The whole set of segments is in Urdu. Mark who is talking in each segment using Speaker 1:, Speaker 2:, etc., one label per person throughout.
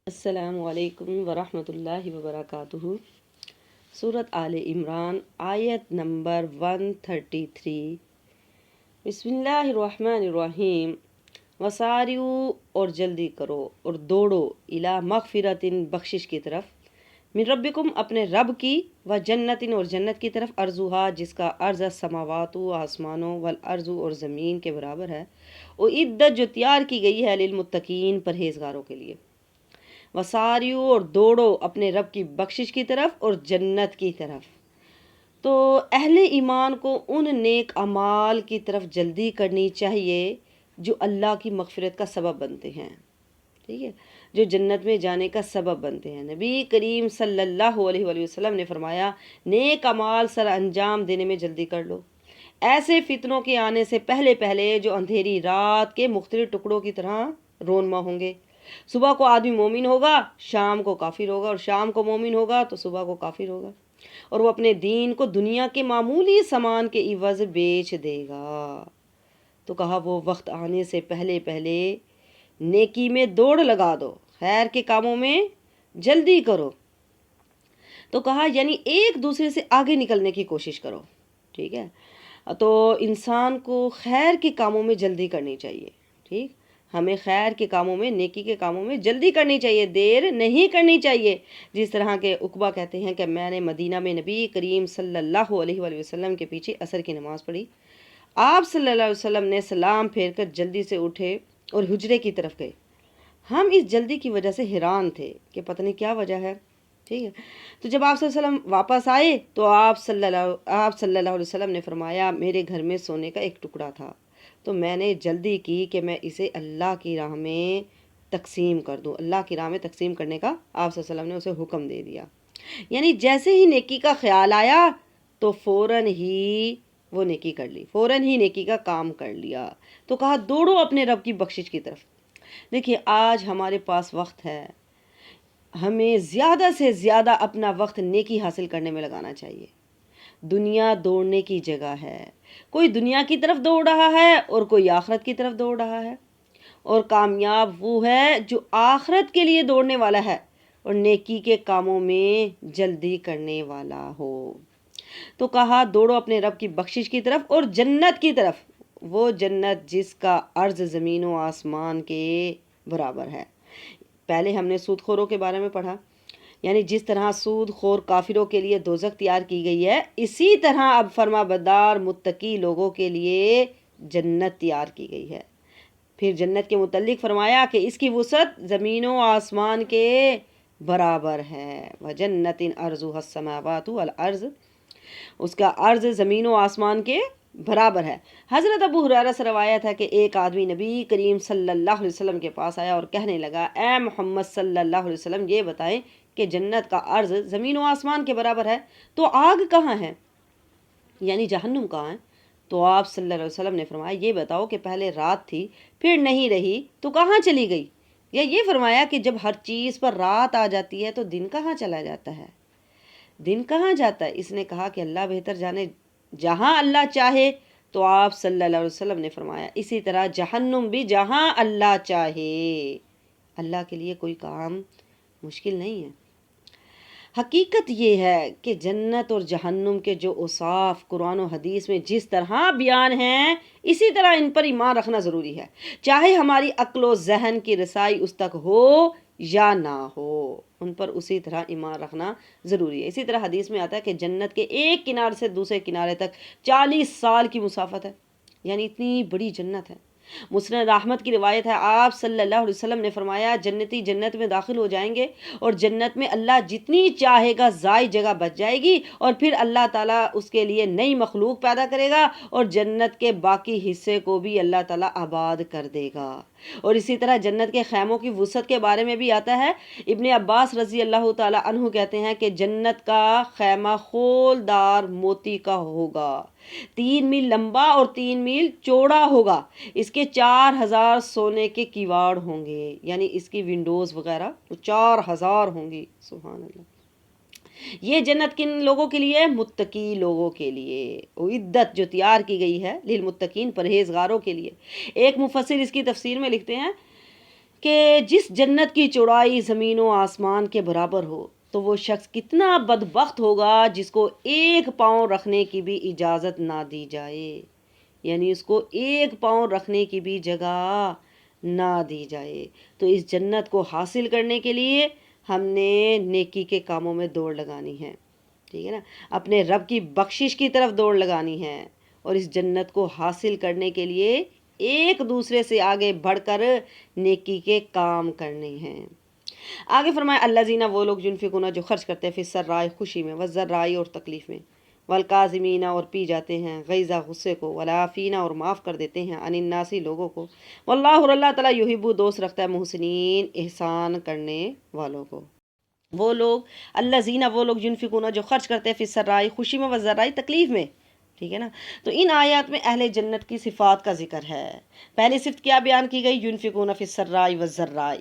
Speaker 1: السلام علیکم ورحمۃ اللہ وبرکاتہ۔ سورۃ آل عمران آیت نمبر 133۔ بسم اللہ الرحمن الرحیم۔ وساریو اور جلدی کرو اور دوڑو الی مغفرۃ بخشش کی طرف، من ربکم اپنے رب کی، و جنت اور جنت کی طرف، ارضھا جس کا عرض السماوات آسمانوں، والارض اور زمین کے برابر ہے، اعدت جو تیار کی گئی ہے، للمتقین پرہیزگاروں کے لیے۔ وساریو اور دوڑو اپنے رب کی بخشش کی طرف اور جنت کی طرف۔ تو اہل ایمان کو ان نیک اعمال کی طرف جلدی کرنی چاہیے جو اللہ کی مغفرت کا سبب بنتے ہیں، ٹھیک ہے، جو جنت میں جانے کا سبب بنتے ہیں۔ نبی کریم صلی اللہ علیہ وآلہ وسلم نے فرمایا، نیک اعمال سر انجام دینے میں جلدی کر لو، ایسے فتنوں کے آنے سے پہلے پہلے جو اندھیری رات کے مختلف ٹکڑوں کی طرح رونما ہوں گے۔ صبح کو آدمی مومن ہوگا، شام کو کافر ہوگا، اور شام کو مومن ہوگا تو صبح کو کافر ہوگا، اور وہ اپنے دین کو دنیا کے معمولی سامان کے عوض بیچ دے گا۔ تو کہا وہ وقت آنے سے پہلے پہلے نیکی میں دوڑ لگا دو، خیر کے کاموں میں جلدی کرو۔ تو کہا یعنی ایک دوسرے سے آگے نکلنے کی کوشش کرو، ٹھیک ہے۔ تو انسان کو خیر کے کاموں میں جلدی کرنی چاہیے، ٹھیک، ہمیں خیر کے کاموں میں، نیکی کے کاموں میں جلدی کرنی چاہیے، دیر نہیں کرنی چاہیے۔ جس طرح کے عقبہ کہتے ہیں کہ میں نے مدینہ میں نبی کریم صلی اللہ علیہ وآلہ وسلم کے پیچھے عصر کی نماز پڑھی، آپ صلی اللہ علیہ وسلم نے سلام پھیر کر جلدی سے اٹھے اور حجرے کی طرف گئے۔ ہم اس جلدی کی وجہ سے حیران تھے کہ پتہ نہیں کیا وجہ ہے، ٹھیک ہے۔ تو جب آپ صلی اللہ علیہ وسلم واپس آئے تو آپ صلی اللہ علیہ وسلم نے فرمایا، میرے گھر میں سونے کا ایک ٹکڑا تھا، تو میں نے جلدی کی کہ میں اسے اللہ کی راہ میں تقسیم کر دوں۔ اللہ کی راہ میں تقسیم کرنے کا آپ صلی اللہ علیہ وسلم نے اسے حکم دے دیا، یعنی جیسے ہی نیکی کا خیال آیا تو فوراً ہی وہ نیکی کر لی، فوراً ہی نیکی کا کام کر لیا۔ تو کہا دوڑو اپنے رب کی بخشش کی طرف۔ دیکھیے آج ہمارے پاس وقت ہے، ہمیں زیادہ سے زیادہ اپنا وقت نیکی حاصل کرنے میں لگانا چاہیے۔ دنیا دوڑنے کی جگہ ہے، کوئی دنیا کی طرف دوڑ رہا ہے اور کوئی آخرت کی طرف دوڑ رہا ہے، اور کامیاب وہ ہے جو آخرت کے لیے دوڑنے والا ہے اور نیکی کے کاموں میں جلدی کرنے والا ہو۔ تو کہا دوڑو اپنے رب کی بخشش کی طرف اور جنت کی طرف، وہ جنت جس کا عرض زمین و آسمان کے برابر ہے۔ پہلے ہم نے سود خوروں کے بارے میں پڑھا، یعنی جس طرح سود خور کافروں کے لیے دوزخ تیار کی گئی ہے، اسی طرح اب فرما بردار متقی لوگوں کے لیے جنت تیار کی گئی ہے۔ پھر جنت کے متعلق فرمایا کہ اس کی وسعت زمین و آسمان کے برابر ہے، وَجَنَّةٍ عَرْضُهَا السَّمَاوَاتُ وَالْأَرْضُ، اس کا عرض زمین و آسمان کے برابر ہے۔ حضرت ابو ہریرہ سے روایت ہے کہ ایک آدمی نبی کریم صلی اللہ علیہ وسلم کے پاس آیا اور کہنے لگا، اے محمد صلی اللہ علیہ وسلم، یہ بتائیں کہ جنت کا عرض زمین و آسمان کے برابر ہے تو آگ کہاں ہے، یعنی جہنم کہاں ہے؟ تو آپ صلی اللہ علیہ وسلم نے فرمایا، یہ بتاؤ کہ پہلے رات تھی، پھر نہیں رہی تو کہاں چلی گئی؟ یا یہ فرمایا کہ جب ہر چیز پر رات آ جاتی ہے تو دن کہاں چلا جاتا ہے؟ دن کہاں جاتا ہے؟ اس نے کہا کہ اللہ بہتر جانے، جہاں اللہ چاہے۔ تو آپ صلی اللہ علیہ وسلم نے فرمایا اسی طرح جہنم بھی جہاں اللہ چاہے، اللہ کے لیے کوئی کام مشکل نہیں ہے۔ حقیقت یہ ہے کہ جنت اور جہنم کے جو اوصاف قرآن و حدیث میں جس طرح بیان ہیں، اسی طرح ان پر ایمان رکھنا ضروری ہے، چاہے ہماری عقل و ذہن کی رسائی اس تک ہو یا نہ ہو، ان پر اسی طرح ایمان رکھنا ضروری ہے۔ اسی طرح حدیث میں آتا ہے کہ جنت کے ایک کنارے سے دوسرے کنارے تک 40 سال کی مسافت ہے، یعنی اتنی بڑی جنت ہے۔ مسند احمد کی روایت ہے، آپ صلی اللہ علیہ وسلم نے فرمایا، جنتی جنت میں داخل ہو جائیں گے اور جنت میں اللہ جتنی چاہے گا زائد جگہ بچ جائے گی، اور پھر اللہ تعالیٰ اس کے لیے نئی مخلوق پیدا کرے گا اور جنت کے باقی حصے کو بھی اللہ تعالیٰ آباد کر دے گا۔ اور اسی طرح جنت کے خیموں کی وسعت کے بارے میں بھی آتا ہے، ابن عباس رضی اللہ تعالیٰ عنہ کہتے ہیں کہ جنت کا خیمہ خولدار موتی کا ہوگا، 3 میل لمبا اور 3 میل چوڑا ہوگا، اس کے 4000 سونے کے کیواڑ ہوں گے، یعنی اس کی ونڈوز وغیرہ 4000 ہوں گی، سبحان اللہ۔ یہ جنت کن لوگوں کے لیے؟ متقی لوگوں کے لیے، عدت جو تیار کی گئی ہے للمتقین پرہیزگاروں کے لیے۔ ایک مفسر اس کی تفسیر میں لکھتے ہیں کہ جس جنت کی چوڑائی زمین و آسمان کے برابر ہو تو وہ شخص کتنا بدبخت ہوگا جس کو ایک پاؤں رکھنے کی بھی اجازت نہ دی جائے، یعنی اس کو ایک پاؤں رکھنے کی بھی جگہ نہ دی جائے۔ تو اس جنت کو حاصل کرنے کے لیے ہم نے نیکی کے کاموں میں دوڑ لگانی ہے، ٹھیک ہے نا، اپنے رب کی بخشش کی طرف دوڑ لگانی ہے، اور اس جنت کو حاصل کرنے کے لیے ایک دوسرے سے آگے بڑھ کر نیکی کے کام کرنے ہیں۔ آگے فرمایا الذین، وہ لوگ ينفقون جو خرچ کرتے ہیں، فی السراء خوشی میں، والضراء اور تکلیف میں، والکاظمین اور پی جاتے ہیں، غیظ غصے کو، والعافین اور معاف کر دیتے ہیں، عن الناس لوگوں کو، واللہ اور اللہ تعالیٰ یحب دوست رکھتا ہے محسنین احسان کرنے والوں کو۔ وہ لوگ الذین، وہ لوگ ينفقون جو خرچ کرتے ہیں، فی السراء خوشی میں، والضراء تکلیف میں، ٹھیک ہے نا۔ تو ان آیات میں اہل جنت کی صفات کا ذکر ہے۔ پہلی صفت کیا بیان کی گئی؟ ينفقون فی السراء والضراء،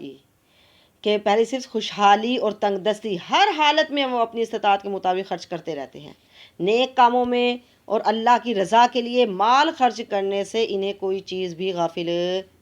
Speaker 1: کہ پہلی صرف خوشحالی اور تنگ دستی، ہر حالت میں وہ اپنی استطاعت کے مطابق خرچ کرتے رہتے ہیں، نیک کاموں میں اور اللہ کی رضا کے لیے مال خرچ کرنے سے انہیں کوئی چیز بھی غافل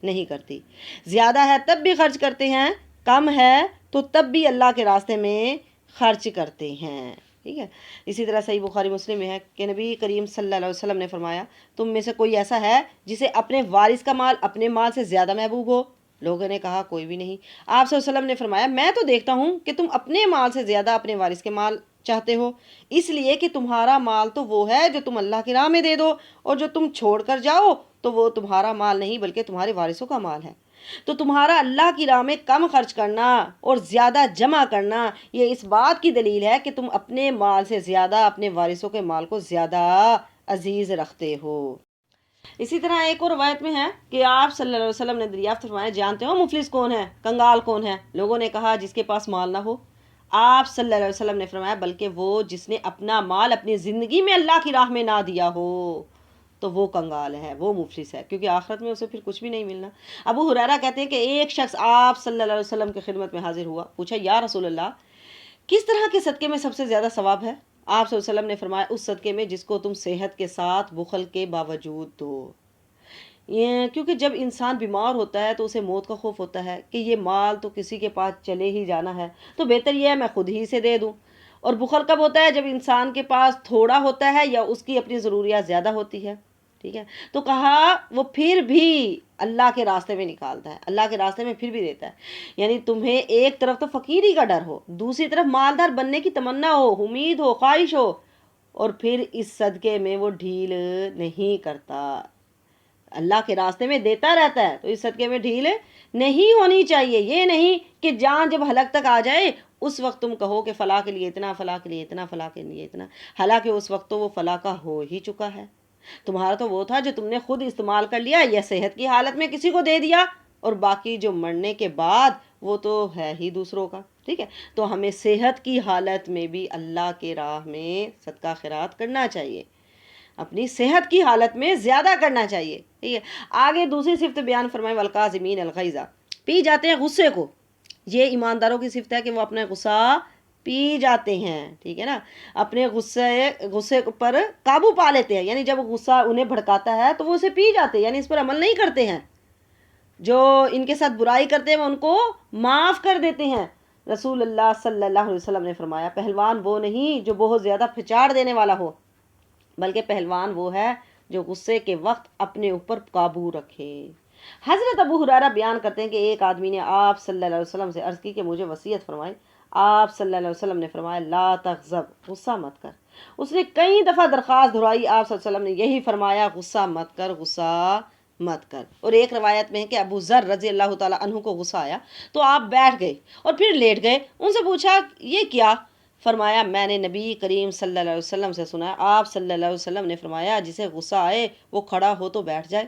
Speaker 1: نہیں کرتی۔ زیادہ ہے تب بھی خرچ کرتے ہیں، کم ہے تو تب بھی اللہ کے راستے میں خرچ کرتے ہیں، ٹھیک ہے۔ اسی طرح صحیح بخاری مسلم میں ہے کہ نبی کریم صلی اللہ علیہ وسلم نے فرمایا، تم میں سے کوئی ایسا ہے جسے اپنے وارث کا مال اپنے مال سے زیادہ محبوب ہو؟ لوگوں نے کہا کوئی بھی نہیں۔ آپ صلی اللہ علیہ وسلم نے فرمایا، میں تو دیکھتا ہوں کہ تم اپنے مال سے زیادہ اپنے وارث کے مال چاہتے ہو، اس لیے کہ تمہارا مال تو وہ ہے جو تم اللہ کی راہ میں دے دو، اور جو تم چھوڑ کر جاؤ تو وہ تمہارا مال نہیں بلکہ تمہارے وارثوں کا مال ہے۔ تو تمہارا اللہ کی راہ میں کم خرچ کرنا اور زیادہ جمع کرنا، یہ اس بات کی دلیل ہے کہ تم اپنے مال سے زیادہ اپنے وارثوں کے مال کو زیادہ عزیز رکھتے ہو۔ اسی طرح ایک اور روایت میں ہے کہ آپ صلی اللہ علیہ وسلم نے دریافت فرمایا، جانتے ہو مفلس کون ہے، کنگال کون ہے؟ لوگوں نے کہا جس کے پاس مال نہ ہو۔ آپ صلی اللہ علیہ وسلم نے فرمایا، بلکہ وہ جس نے اپنا مال اپنی زندگی میں اللہ کی راہ میں نہ دیا ہو تو وہ کنگال ہے، وہ مفلس ہے، کیونکہ آخرت میں اسے پھر کچھ بھی نہیں ملنا۔ ابو ہریرہ کہتے ہیں کہ ایک شخص آپ صلی اللہ علیہ وسلم کی خدمت میں حاضر ہوا، پوچھا یا رسول اللہ، کس طرح کے صدقے میں سب سے زیادہ ثواب ہے؟ آپ صلی اللہ علیہ وسلم نے فرمایا، اس صدقے میں جس کو تم صحت کے ساتھ بخل کے باوجود دو۔ کیونکہ جب انسان بیمار ہوتا ہے تو اسے موت کا خوف ہوتا ہے کہ یہ مال تو کسی کے پاس چلے ہی جانا ہے، تو بہتر یہ ہے میں خود ہی سے دے دوں۔ اور بخل کب ہوتا ہے؟ جب انسان کے پاس تھوڑا ہوتا ہے یا اس کی اپنی ضروریات زیادہ ہوتی ہے، ٹھیک ہے۔ تو کہا وہ پھر بھی اللہ کے راستے میں نکالتا ہے، اللہ کے راستے میں پھر بھی دیتا ہے، یعنی تمہیں ایک طرف تو فقیری کا ڈر ہو، دوسری طرف مالدار بننے کی تمنا ہو، امید ہو، خواہش ہو، اور پھر اس صدقے میں وہ ڈھیل نہیں کرتا، اللہ کے راستے میں دیتا رہتا ہے، تو اس صدقے میں ڈھیل نہیں ہونی چاہیے۔ یہ نہیں کہ جان جب ہلاک تک آ جائے اس وقت تم کہو کہ فلاں کے لیے اتنا، فلاں کے لیے اتنا، فلاں کے لیے اتنا، حالانکہ اس وقت تو وہ فلاں کا ہو ہی چکا ہے۔ تمہارا تو وہ تھا جو تم نے خود استعمال کر لیا یا صحت کی حالت میں کسی کو دے دیا، اور باقی جو مرنے کے بعد وہ تو ہے ہی دوسروں کا، ٹھیک ہے۔ تو ہمیں صحت کی حالت میں بھی اللہ کے راہ میں صدقہ خیرات کرنا چاہیے، اپنی صحت کی حالت میں زیادہ کرنا چاہیے، ٹھیک ہے۔ آگے دوسری صفت بیان فرمائے، والکاظمین الغیظ، پی جاتے ہیں غصے کو۔ یہ ایمانداروں کی صفت ہے کہ وہ اپنا غصہ پی جاتے ہیں، ٹھیک ہے نا، اپنے غصے پر قابو پا لیتے ہیں، یعنی جب غصہ انہیں بھڑکاتا ہے تو وہ اسے پی جاتے ہیں، یعنی اس پر عمل نہیں کرتے ہیں، جو ان کے ساتھ برائی کرتے ہیں وہ ان کو معاف کر دیتے ہیں۔ رسول اللہ صلی اللہ علیہ وسلم نے فرمایا، پہلوان وہ نہیں جو بہت زیادہ پھچاڑ دینے والا ہو، بلکہ پہلوان وہ ہے جو غصے کے وقت اپنے اوپر قابو رکھے۔ حضرت ابو ہریرہ بیان کرتے ہیں کہ ایک آدمی نے آپ صلی اللہ علیہ وسلم سے عرض کی کہ مجھے وصیت فرمائے۔ آپ صلی اللہ علیہ وسلم نے فرمایا، لا تغضب، غصہ مت کر۔ اس نے کئی دفعہ درخواست دہرائی، آپ صلی اللہ علیہ وسلم نے یہی فرمایا، غصہ مت کر، غصہ مت کر۔ اور ایک روایت میں ہے کہ ابو ذر رضی اللہ تعالیٰ عنہ کو غصہ آیا تو آپ بیٹھ گئے اور پھر لیٹ گئے۔ ان سے پوچھا یہ کیا؟ فرمایا، میں نے نبی کریم صلی اللہ علیہ وسلم سے سنا، آپ صلی اللہ علیہ وسلم نے فرمایا، جسے غصہ آئے وہ کھڑا ہو تو بیٹھ جائے،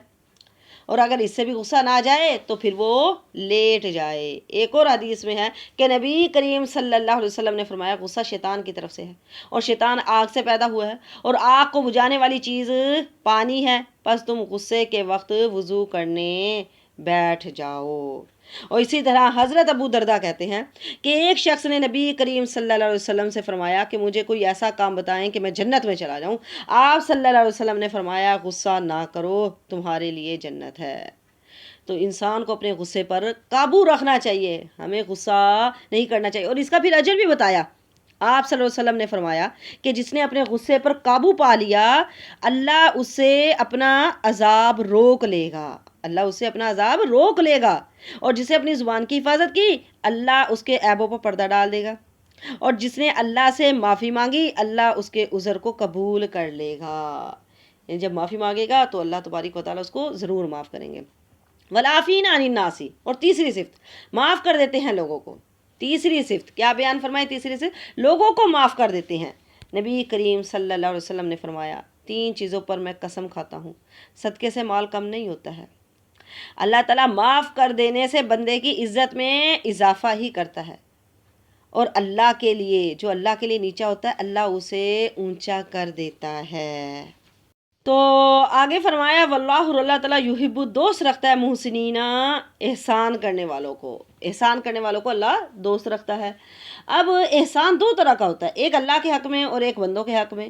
Speaker 1: اور اگر اس سے بھی غصہ نہ جائے تو پھر وہ لیٹ جائے۔ ایک اور حدیث میں ہے کہ نبی کریم صلی اللہ علیہ وسلم نے فرمایا، غصہ شیطان کی طرف سے ہے، اور شیطان آگ سے پیدا ہوا ہے، اور آگ کو بجھانے والی چیز پانی ہے، پس تم غصے کے وقت وضو کرنے بیٹھ جاؤ۔ اور اسی طرح حضرت ابو دردہ کہتے ہیں کہ ایک شخص نے نبی کریم صلی اللہ علیہ وسلم سے فرمایا کہ مجھے کوئی ایسا کام بتائیں کہ میں جنت میں چلا جاؤں۔ آپ صلی اللہ علیہ وسلم نے فرمایا، غصہ نہ کرو، تمہارے لیے جنت ہے۔ تو انسان کو اپنے غصے پر قابو رکھنا چاہیے، ہمیں غصہ نہیں کرنا چاہیے، اور اس کا پھر اجر بھی بتایا۔ آپ صلی اللہ علیہ وسلم نے فرمایا کہ جس نے اپنے غصے پر قابو پا لیا، اللہ اسے اپنا عذاب روک لے گا، اللہ اسے اپنا عذاب روک لے گا، اور جسے اپنی زبان کی حفاظت کی، اللہ اس کے عیبوں پر پردہ ڈال دے گا، اور جس نے اللہ سے معافی مانگی، اللہ اس کے عذر کو قبول کر لے گا۔ یعنی جب معافی مانگے گا تو اللہ تبارک و تعالیٰ اس کو ضرور معاف کریں گے۔ والعافین عن الناس، اور تیسری صفت، معاف کر دیتے ہیں لوگوں کو۔ تیسری صفت کیا بیان فرمائی؟ تیسری صفت لوگوں کو معاف کر دیتے ہیں۔ نبی کریم صلی اللہ علیہ وسلم نے فرمایا 3 چیزوں پر میں قسم کھاتا ہوں، صدقے سے مال کم نہیں ہوتا ہے۔ اللہ تعالیٰ معاف کر دینے سے بندے کی عزت میں اضافہ ہی کرتا ہے، اور اللہ کے لیے، جو اللہ کے لیے نیچا ہوتا ہے، اللہ اسے اونچا کر دیتا ہے۔ تو آگے فرمایا واللہ، اللہ تعالیٰ یحب، دوست رکھتا ہے محسنین، احسان کرنے والوں کو، احسان کرنے والوں کو اللہ دوست رکھتا ہے۔ اب احسان 2 طرح کا ہوتا ہے، ایک اللہ کے حق میں اور ایک بندوں کے حق میں۔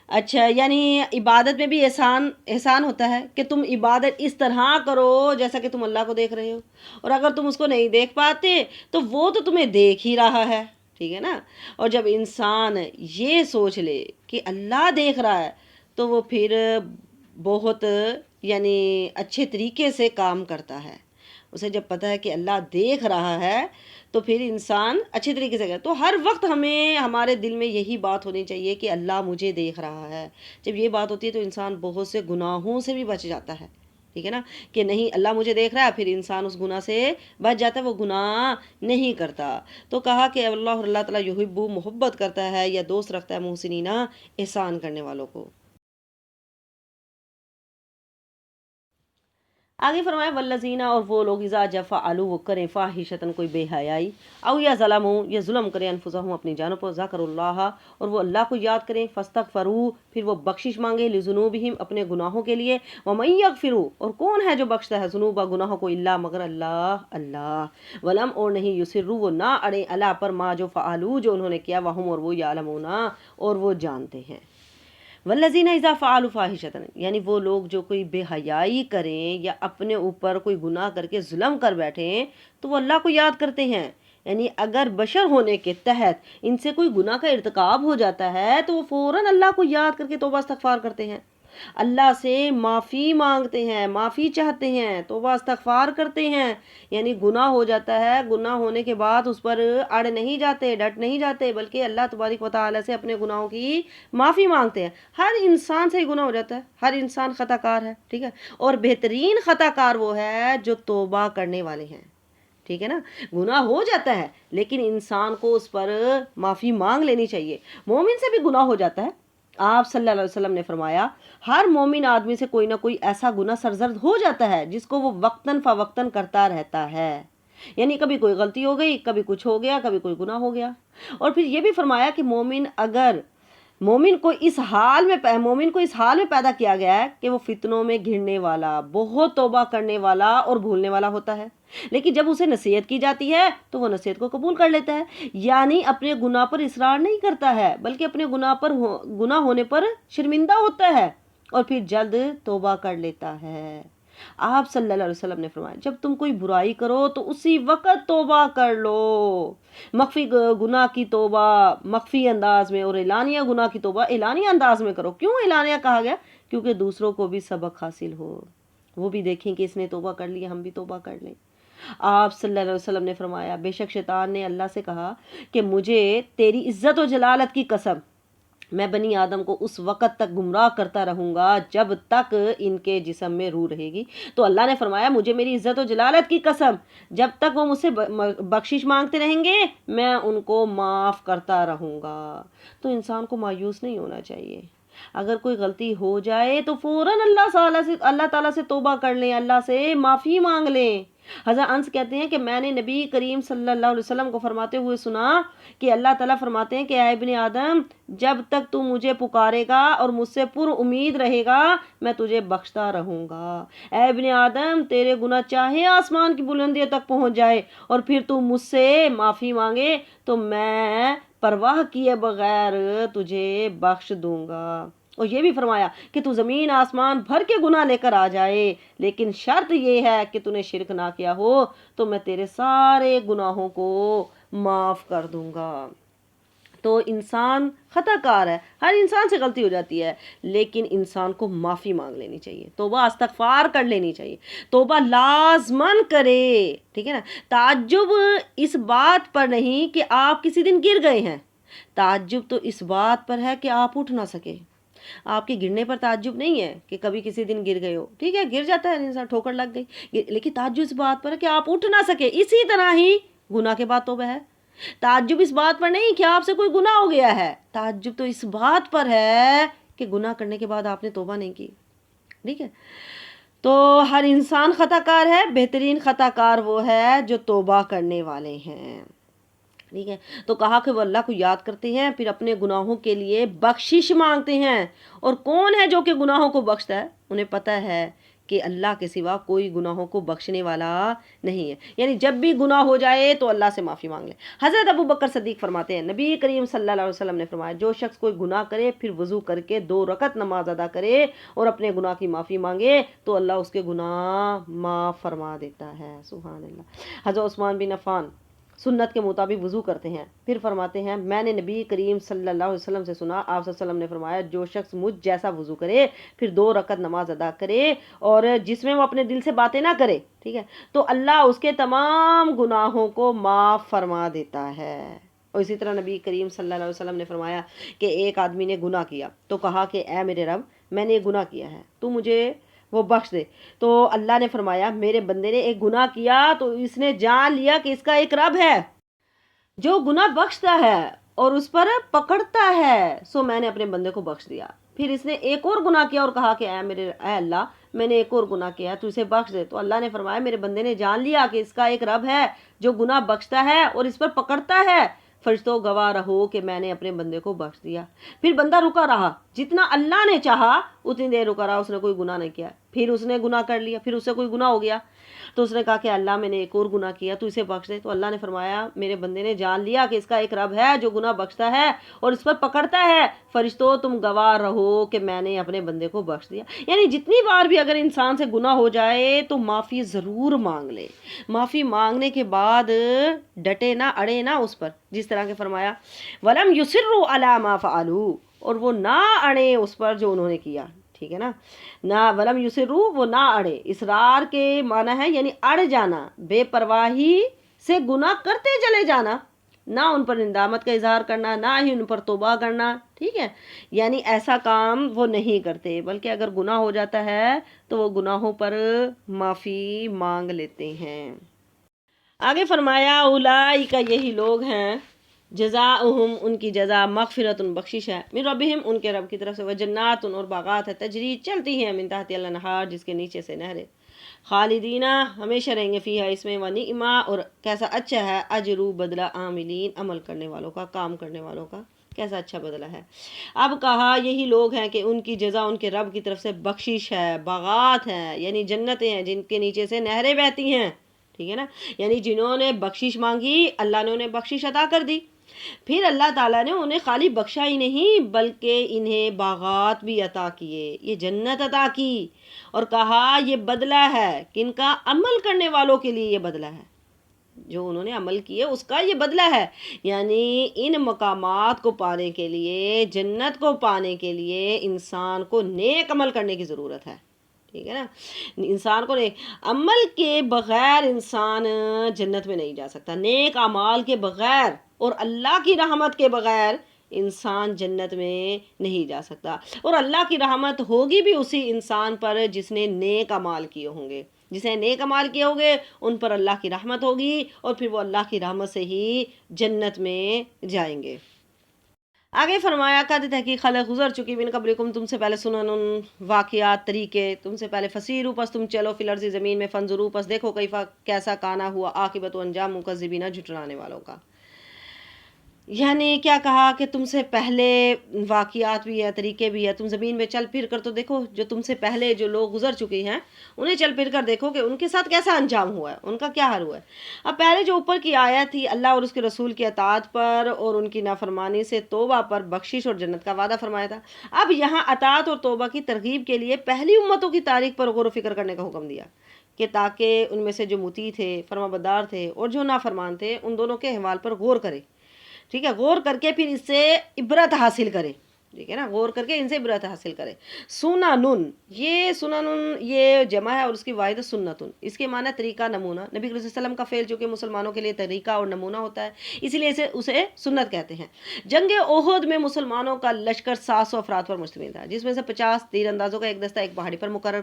Speaker 1: اچھا، یعنی عبادت میں بھی احسان ہوتا ہے کہ تم عبادت اس طرح کرو جیسا کہ تم اللہ کو دیکھ رہے ہو، اور اگر تم اس کو نہیں دیکھ پاتے تو وہ تو تمہیں دیکھ ہی رہا ہے، ٹھیک ہے نا۔ اور جب انسان یہ سوچ لے کہ اللہ دیکھ رہا ہے تو وہ پھر بہت یعنی اچھے طریقے سے کام کرتا ہے۔ اسے جب پتہ ہے کہ اللہ دیکھ رہا ہے تو پھر انسان اچھے طریقے سے کرتا ہے۔ تو ہر وقت ہمیں ہمارے دل میں یہی بات ہونی چاہیے کہ اللہ مجھے دیکھ رہا ہے۔ جب یہ بات ہوتی ہے تو انسان بہت سے گناہوں سے بھی بچ جاتا ہے، ٹھیک ہے نا، کہ نہیں اللہ مجھے دیکھ رہا ہے، پھر انسان اس گناہ سے بچ جاتا ہے، وہ گناہ نہیں کرتا۔ تو کہا کہ اللہ تعالیٰ یحب، محبت کرتا ہے یا دوست رکھتا ہے محسنین، احسان کرنے والوں کو۔ آگے فرمایا والذین، اور وہ لوگ اذا جب فعلوا، وہ کریں فاحشۃ، کوئی بے حیائی، او یا ظلموا، یا ظلم کریں، انفسہم، اپنی جانوں پر، ذکر اللہ، اور وہ اللہ کو یاد کریں، فاستغفروا، پھر وہ بخشش مانگے، لذنوبہم، اپنے گناہوں کے لیے، ومن یغفر، اور کون ہے جو بخشتا ہے ذنوب، گناہوں کو، الا، مگر اللہ، ولم، اور نہیں، یصروا، وہ نہ اڑے، علی، پر، ما، جو فعلوا، جو انہوں نے کیا، وہم، اور وہ، یعلمون، اور وہ جانتے ہیں۔ والذین اذا فعلوا فاحشۃ، یعنی وہ لوگ جو کوئی بے حیائی کریں یا اپنے اوپر کوئی گناہ کر کے ظلم کر بیٹھیں تو وہ اللہ کو یاد کرتے ہیں۔ یعنی اگر بشر ہونے کے تحت ان سے کوئی گناہ کا ارتکاب ہو جاتا ہے تو وہ فوراً اللہ کو یاد کر کے توبہ استغفار کرتے ہیں، اللہ سے معافی مانگتے ہیں، معافی چاہتے ہیں، توبہ استغفار کرتے ہیں۔ یعنی گناہ ہو جاتا ہے، گناہ ہونے کے بعد اس پر اڑ نہیں جاتے، ڈٹ نہیں جاتے، بلکہ اللہ تبارک و تعالیٰ سے اپنے گناہوں کی معافی مانگتے ہیں۔ ہر انسان سے ہی گناہ ہو جاتا ہے، ہر انسان خطا کار ہے، ٹھیک ہے، اور بہترین خطا کار وہ ہے جو توبہ کرنے والے ہیں، ٹھیک ہے نا۔ گناہ ہو جاتا ہے لیکن انسان کو اس پر معافی مانگ لینی چاہیے۔ مومن سے بھی گناہ ہو جاتا ہے، آپ صلی اللہ علیہ وسلم نے فرمایا ہر مومن آدمی سے کوئی نہ کوئی ایسا گناہ سرزد ہو جاتا ہے جس کو وہ وقتاً فوقتاً کرتا رہتا ہے، یعنی کبھی کوئی غلطی ہو گئی، کبھی کچھ ہو گیا، کبھی کوئی گناہ ہو گیا۔ اور پھر یہ بھی فرمایا کہ مومن کو اس حال میں پیدا کیا گیا ہے کہ وہ فتنوں میں گھرنے والا، بہت توبہ کرنے والا اور بھولنے والا ہوتا ہے، لیکن جب اسے نصیحت کی جاتی ہے تو وہ نصیحت کو قبول کر لیتا ہے، یعنی اپنے گناہ پر اصرار نہیں کرتا ہے بلکہ اپنے گناہ ہونے پر شرمندہ ہوتا ہے اور پھر جلد توبہ کر لیتا ہے۔ آپ صلی اللہ علیہ وسلم نے فرمایا جب تم کوئی برائی کرو تو اسی وقت توبہ کر لو، مخفی گناہ کی توبہ مخفی انداز میں، اور اعلانیہ گناہ کی توبہ اعلانیہ انداز میں کرو۔ کیوں اعلانیہ کہا گیا؟ کیونکہ دوسروں کو بھی سبق حاصل ہو، وہ بھی دیکھیں کہ اس نے توبہ کر لی، ہم بھی توبہ کر لیں۔ آپ صلی اللہ علیہ وسلم نے فرمایا بے شک شیطان نے اللہ سے کہا کہ مجھے تیری عزت و جلالت کی قسم، میں بنی آدم کو اس وقت تک گمراہ کرتا رہوں گا جب تک ان کے جسم میں روح رہے گی۔ تو اللہ نے فرمایا مجھے میری عزت و جلالت کی قسم، جب تک وہ مجھ سے بخشش مانگتے رہیں گے میں ان کو معاف کرتا رہوں گا۔ تو انسان کو مایوس نہیں ہونا چاہیے، اگر کوئی غلطی ہو جائے تو فوراً اللہ تعالیٰ سے توبہ کر لیں، اللہ سے معافی مانگ لیں۔ حضرت انس کہتے ہیں کہ میں نے نبی کریم صلی اللہ علیہ وسلم کو فرماتے ہوئے سنا کہ اللہ تعالیٰ فرماتے ہیں کہ اے ابن آدم، جب تک تو مجھے پکارے گا اور مجھ سے پر امید رہے گا میں تجھے بخشتا رہوں گا۔ اے ابن آدم، تیرے گناہ چاہے آسمان کی بلندیوں تک پہنچ جائے اور پھر تو مجھ سے معافی مانگے تو میں پرواہ کیے بغیر تجھے بخش دوں گا۔ اور یہ بھی فرمایا کہ تو زمین آسمان بھر کے گناہ لے کر آ جائے، لیکن شرط یہ ہے کہ تو نے شرک نہ کیا ہو تو میں تیرے سارے گناہوں کو معاف کر دوں گا۔ تو انسان خطا کار ہے، ہر انسان سے غلطی ہو جاتی ہے، لیکن انسان کو معافی مانگ لینی چاہیے، توبہ استغفار کر لینی چاہیے، توبہ لازماً کرے، ٹھیک ہے نا۔ تعجب اس بات پر نہیں کہ آپ کسی دن گر گئے ہیں، تعجب تو اس بات پر ہے کہ آپ اٹھ نہ سکے۔ آپ کے گرنے پر تعجب نہیں ہے کہ کبھی کسی دن گر گئے ہو، ٹھیک ہے گر جاتا ہے انسان، ٹھوکر لگ گئی، لیکن تعجب اس بات پر ہے کہ آپ اٹھ نہ سکے۔ اسی طرح ہی گناہ کے بعد توبہ ہے، تعجب اس بات پر نہیں کہ آپ سے کوئی گناہ ہو گیا ہے، تعجب تو اس بات پر ہے کہ گناہ کرنے کے بعد آپ نے توبہ نہیں کی، ٹھیک ہے۔ تو ہر انسان خطا کار ہے، بہترین خطا کار وہ ہے جو توبہ کرنے والے ہیں، ٹھیک ہے۔ تو کہا کہ وہ اللہ کو یاد کرتے ہیں، پھر اپنے گناہوں کے لیے بخشش مانگتے ہیں، اور کون ہے جو کہ گناہوں کو بخشتا ہے؟ انہیں پتہ ہے کہ اللہ کے سوا کوئی گناہوں کو بخشنے والا نہیں ہے، یعنی جب بھی گناہ ہو جائے تو اللہ سے معافی مانگ لیں۔ حضرت ابو بکر صدیق فرماتے ہیں، نبی کریم صلی اللہ علیہ وسلم نے فرمایا، جو شخص کوئی گناہ کرے پھر وضو کر کے 2 رکعت نماز ادا کرے اور اپنے گناہ کی معافی مانگے تو اللہ اس کے گناہ معاف فرما دیتا ہے، سبحان اللہ۔ حضرت عثمان بن عفان سنت کے مطابق وضو کرتے ہیں، پھر فرماتے ہیں، میں نے نبی کریم صلی اللہ علیہ وسلم سے سنا، آپ صلی اللہ علیہ وسلم نے فرمایا، جو شخص مجھ جیسا وضو کرے پھر 2 رکعت نماز ادا کرے اور جس میں وہ اپنے دل سے باتیں نہ کرے، ٹھیک ہے، تو اللہ اس کے تمام گناہوں کو معاف فرما دیتا ہے۔ اور اسی طرح نبی کریم صلی اللہ علیہ وسلم نے فرمایا کہ ایک آدمی نے گناہ کیا تو کہا کہ اے میرے رب، میں نے گناہ کیا ہے، تو مجھے وہ بخش دے۔ تو اللہ نے فرمایا، میرے بندے نے ایک گناہ کیا تو اس نے جان لیا کہ اس کا ایک رب ہے جو گناہ بخشتا ہے اور اس پر پکڑتا ہے، سو میں نے اپنے بندے کو بخش دیا۔ پھر اس نے ایک اور گناہ کیا اور کہا کہ اے اللہ، میں نے ایک اور گناہ کیا، تو اسے بخش دے۔ تو اللہ نے فرمایا، میرے بندے نے جان لیا کہ اس کا ایک رب ہے جو گناہ بخشتا ہے اور اس پر پکڑتا ہے، فرشتوں گواہ رہو کہ میں نے اپنے بندے کو بخش دیا۔ پھر بندہ رکا رہا، جتنا اللہ نے چاہا اتنی دیر رکا رہا، اس نے کوئی گناہ نہیں کیا۔ پھر اس نے گناہ کر لیا، پھر اس سے کوئی گناہ ہو گیا تو اس نے کہا کہ اللہ، میں نے ایک اور گناہ کیا، تو اسے بخش دے۔ تو اللہ نے فرمایا، میرے بندے نے جان لیا کہ اس کا ایک رب ہے جو گناہ بخشتا ہے اور اس پر پکڑتا ہے، فرشتوں تم گواہ رہو کہ میں نے اپنے بندے کو بخش دیا۔ یعنی جتنی بار بھی اگر انسان سے گناہ ہو جائے تو معافی ضرور مانگ لے، معافی مانگنے کے بعد ڈٹے نہ، اڑے نہ اس پر، جس طرح کہ فرمایا وَلَمْ يُصِرُّوا عَلَىٰ مَا فَعَلُوا، اور وہ نہ اڑے اس پر جو انہوں نے کیا، ٹھیک ہے نا۔ نہ ولم یسرو، وہ نہ اڑے، اصرار کے معنی ہے یعنی اڑ جانا، بے پرواہی سے گناہ کرتے چلے جانا، نہ ان پر ندامت کا اظہار کرنا، نہ ہی ان پر توبہ کرنا، ٹھیک ہے، یعنی ایسا کام وہ نہیں کرتے، بلکہ اگر گناہ ہو جاتا ہے تو وہ گناہوں پر معافی مانگ لیتے ہیں۔ آگے فرمایا، اولئک، یہی لوگ ہیں، جزاؤہم، ان کی جزا، مغفرت، بخشش ہے، من ربہم، ان کے رب کی طرف سے، وجنات، اور باغات ہے، تجری، چلتی ہیں، من تحت الانہار، جس کے نیچے سے نہریں، خالدینہ، ہمیشہ رہیں گے، فیہا، اس میں، ونعما، اور کیسا اچھا ہے، اجر، بدلہ، عاملین، عمل کرنے والوں کا، کام کرنے والوں کا کیسا اچھا بدلہ ہے۔ اب کہا یہی لوگ ہیں کہ ان کی جزا ان کے رب کی طرف سے بخشش ہے، باغات ہیں یعنی جنتیں ہیں جن کے نیچے سے نہریں بہتی ہیں، ٹھیک ہے نا، یعنی جنہوں نے بخشش مانگی اللہ نے انہیں بخشش عطا کر دی، پھر اللہ تعالیٰ نے انہیں خالی بخشا ہی نہیں بلکہ انہیں باغات بھی عطا کیے، یہ جنت عطا کی، اور کہا یہ بدلہ ہے، کن کا؟ عمل کرنے والوں کے لیے یہ بدلہ ہے، جو انہوں نے عمل کیے اس کا یہ بدلہ ہے، یعنی ان مقامات کو پانے کے لیے، جنت کو پانے کے لیے انسان کو نیک عمل کرنے کی ضرورت ہے، ٹھیک ہے نا، انسان کو نیک عمل کے بغیر انسان جنت میں نہیں جا سکتا، نیک اعمال کے بغیر اور اللہ کی رحمت کے بغیر انسان جنت میں نہیں جا سکتا، اور اللہ کی رحمت ہوگی بھی اسی انسان پر جس نے نیک اعمال کیے ہوں گے، جس نے نیک اعمال کیے ہوں گے ان پر اللہ کی رحمت ہوگی، اور پھر وہ اللہ کی رحمت سے ہی جنت میں جائیں گے۔ آگے فرمایا، قد تحقیق خلق گزر چکی من قبلکم، تم سے پہلے سنن، واقعات، طریقے، تم سے پہلے، فسیرو، پس تم چلو، فی الارض، زمین میں، فانظروا، پس دیکھو، کیفا، کیسا، کانا ہوا، عاقبت و انجام مکذبین، جھٹلانے والوں کا۔ یعنی کیا کہا کہ تم سے پہلے واقعات بھی ہے، طریقے بھی ہے، تم زمین میں چل پھر کر تو دیکھو، جو تم سے پہلے جو لوگ گزر چکے ہیں انہیں چل پھر کر دیکھو کہ ان کے ساتھ کیسا انجام ہوا ہے، ان کا کیا حال ہوا ہے۔ اب پہلے جو اوپر کی آیت تھی اللہ اور اس کے رسول کی اطاعت پر اور ان کی نافرمانی سے توبہ پر بخشش اور جنت کا وعدہ فرمایا تھا، اب یہاں اطاعت اور توبہ کی ترغیب کے لیے پہلی امتوں کی تاریخ پر غور و فکر کرنے کا حکم دیا کہ تاکہ ان میں سے جو مطیع تھے، فرما بردار تھے، اور جو نافرمان تھے، ان دونوں کے احوال پر غور کرے، ٹھیک ہے، غور کر کے پھر اس سے عبرت حاصل کرے، ٹھیک ہے نا، غور کر کے ان سے عبرت حاصل کرے۔ سنن، یہ سنن یہ جمع ہے اور اس کی واحد سنتن، اس کے معنی طریقہ، نمونہ۔ نبی صلی اللہ علیہ وسلم کا فعل جو کہ مسلمانوں کے لیے طریقہ اور نمونہ ہوتا ہے، اسی لیے اسے سنت کہتے ہیں۔ جنگ احد میں مسلمانوں کا لشکر 700 افراد پر مشتمل تھا، جس میں سے 50 تیر اندازوں کا ایک دستہ ایک پہاڑی پر مقرر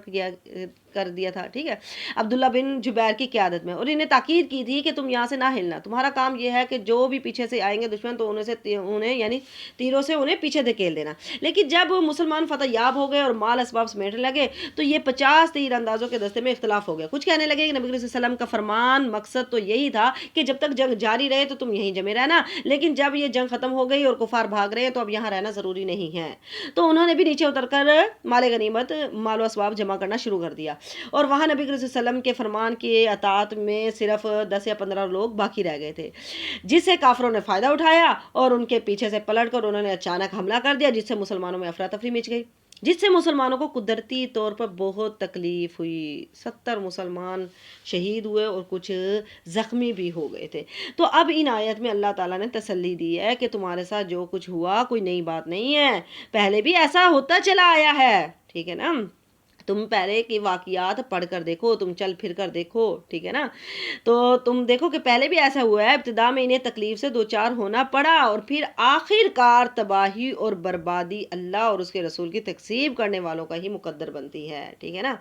Speaker 1: کر دیا تھا، ٹھیک ہے، عبداللہ بن جبیر کی قیادت میں، اور انہیں تاکید کی تھی کہ تم یہاں سے نہ ہلنا، تمہارا کام یہ ہے کہ جو بھی پیچھے سے آئیں گے دشمن تو انہیں یعنی تیروں سے انہیں پیچھے دھکیل دینا۔ لیکن جب مسلمان فتح یاب ہو گئے اور مال اسباب سمیٹنے لگے تو یہ 50 تیر اندازوں کے دستے میں اختلاف ہو گیا۔ کچھ کہنے لگے کہ نبی صلی اللہ علیہ وسلم کا فرمان مقصد تو یہی تھا کہ جب تک جنگ جاری رہے تو تم یہیں جمے رہنا، لیکن جب یہ جنگ ختم ہو گئی اور کفار بھاگ رہے ہیں تو اب یہاں رہنا ضروری نہیں ہے۔ تو انہوں نے بھی نیچے اتر کر مال غنیمت، مال و اسباب جمع کرنا شروع کر دیا، اور وہاں نبی صلی اللہ علیہ وسلم کے فرمان کی اطاعت میں صرف 10 یا 15 لوگ باقی رہ گئے تھے، جس سے کافروں نے فائدہ اٹھایا اور ان کے پیچھے سے پلٹ کر انہوں نے اچانک حملہ کر دیا، جس سے مسلمانوں میں افراتفری مچ گئی، جس سے مسلمانوں کو قدرتی طور پر بہت تکلیف ہوئی۔ 70 مسلمان شہید ہوئے اور کچھ زخمی بھی ہو گئے تھے۔ تو اب ان آیت میں اللہ تعالیٰ نے تسلی دی ہے کہ تمہارے ساتھ جو کچھ ہوا کوئی نئی بات نہیں ہے، پہلے بھی ایسا ہوتا چلا آیا ہے، ٹھیک ہے نا، تم پہلے کی واقعات پڑھ کر دیکھو، تم چل پھر کر دیکھو، ٹھیک ہے نا، تو تم دیکھو کہ پہلے بھی ایسا ہوا ہے، ابتدا میں انہیں تکلیف سے دوچار ہونا پڑا اور پھر آخر کار تباہی اور بربادی اللہ اور اس کے رسول کی تکذیب کرنے والوں کا ہی مقدر بنتی ہے، ٹھیک ہے نا۔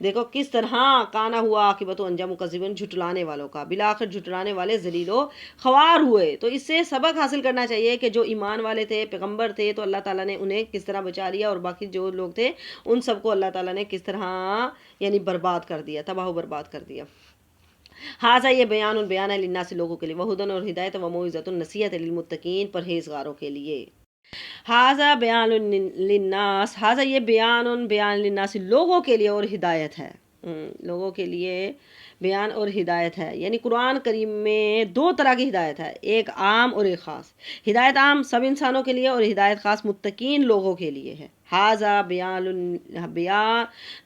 Speaker 1: دیکھو کس طرح کانا ہوا عاقبت و انجام مکذبین، جھٹلانے والوں کا، بالآخر جھٹلانے والے ذلیل و خوار ہوئے۔ تو اس سے سبق حاصل کرنا چاہیے کہ جو ایمان والے تھے، پیغمبر تھے، تو اللہ تعالیٰ نے انہیں کس طرح بچا لیا، اور باقی جو لوگ تھے ان سب کو اللہ تعالیٰ نے کس طرح یعنی برباد کر دیا، تباہ و برباد کر دیا۔ ہاذا، یہ بیان ہے للناس، لوگوں کے لیے، وہدن، اور ہدایت، و موعظۃ، نصیحت، للمتقین، پرہیزگاروں کے لیے۔ ہاذا بیان للناس، ہاذا یہ بیان للناس، لوگوں کے لیے اور ہدایت ہے، لوگوں کے لیے بیان اور ہدایت ہے، یعنی قرآن کریم میں 2 طرح کی ہدایت ہے، ایک عام اور ایک خاص۔ ہدایت عام سب انسانوں کے لیے اور ہدایت خاص متقین لوگوں کے لیے ہے۔ ہاذا بیان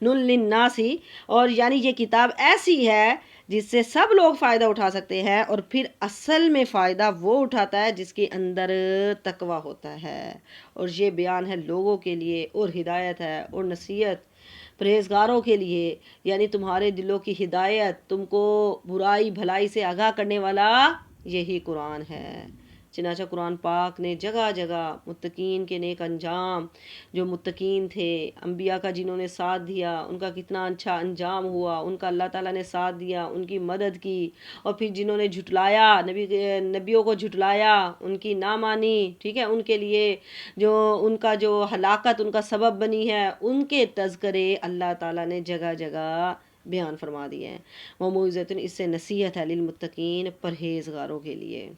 Speaker 1: للناس، اور یعنی یہ کتاب ایسی ہے جس سے سب لوگ فائدہ اٹھا سکتے ہیں، اور پھر اصل میں فائدہ وہ اٹھاتا ہے جس کے اندر تقویٰ ہوتا ہے، اور یہ بیان ہے لوگوں کے لیے اور ہدایت ہے اور نصیحت پرہیزگاروں کے لیے، یعنی تمہارے دلوں کی ہدایت، تم کو برائی بھلائی سے آگاہ کرنے والا یہی قرآن ہے۔ چنانچہ قرآن پاک نے جگہ جگہ متقین کے نیک انجام، جو متقین تھے، انبیاء کا جنہوں نے ساتھ دیا ان کا کتنا اچھا انجام ہوا، ان کا اللہ تعالیٰ نے ساتھ دیا، ان کی مدد کی، اور پھر جنہوں نے جھٹلایا، نبیوں کو جھٹلایا، ان کی نہ مانی، ٹھیک ہے، ان کے لیے جو ان کا جو ہلاکت ان کا سبب بنی ہے، ان کے تذکرے اللہ تعالیٰ نے جگہ جگہ بیان فرما دیے ہیں۔ وہ موعظۃ، اس سے نصیحت ہے، للمتقین، پرہیزگاروں کے لیے۔